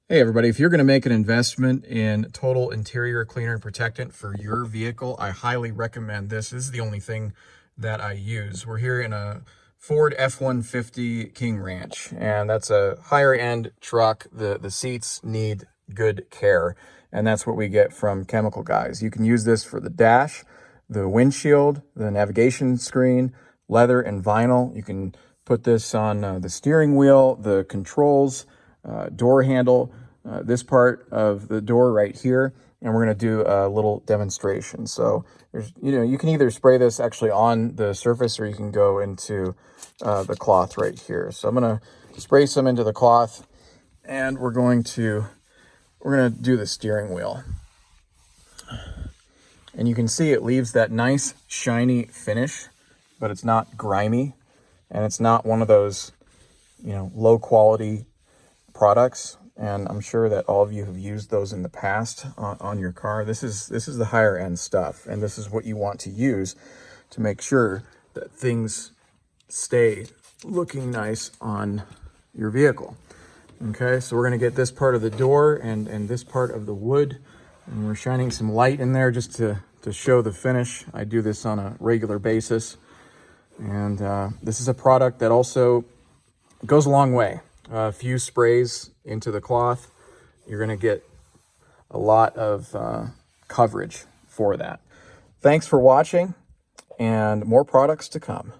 Hey everybody, if you're going to make an investment in total interior cleaner and protectant for your vehicle, I highly recommend this. This is the only thing that I use. We're here in a Ford F-150 King Ranch, and that's a higher end truck. The seats need good care, and that's what we get from Chemical Guys. You can use this for the dash, the windshield, the navigation screen, leather and vinyl. You can put this on the steering wheel, the controls, door handle, this part of the door right here, and we're going to do a little demonstration. So there's, you can either spray this actually on the surface, or you can go into the cloth right here. So I'm going to spray some into the cloth, and we're going to do the steering wheel. And you can see it leaves that nice shiny finish, but it's not grimy, and it's not one of those, low quality products. And I'm sure that all of you have used those in the past on your car. This is the higher end stuff, and this is what you want to use to make sure that things stay looking nice on your vehicle. Okay, so we're gonna get this part of the door and this part of the wood, and we're shining some light in there just to show the finish. I do this on a regular basis, and this is a product that also goes a long way. A few sprays into the cloth, you're going to get a lot of coverage for that. Thanks for watching, and more products to come.